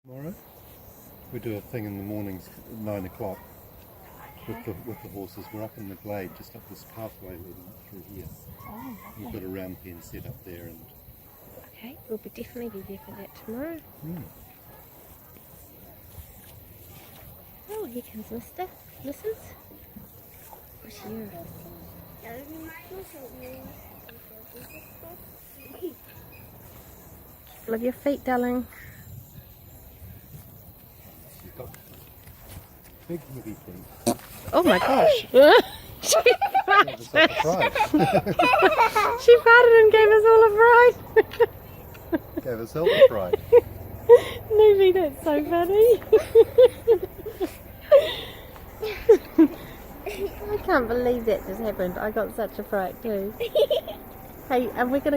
Tomorrow we do a thing in the mornings at 9 o'clock with the horses. We're up in the glade, just up this pathway leading up through here. Oh, We've got a round pen set up there, and okay, we'll definitely be there for that tomorrow. Oh, here comes Mr. Mrs. What's here? Love your feet, darling. you've got big heavy feet. Oh my gosh. She farted. She farted and gave us all a fright. Gave herself a fright. Nuvi, that's so funny. I can't believe that just happened. I got such a fright too. Hey, are we going to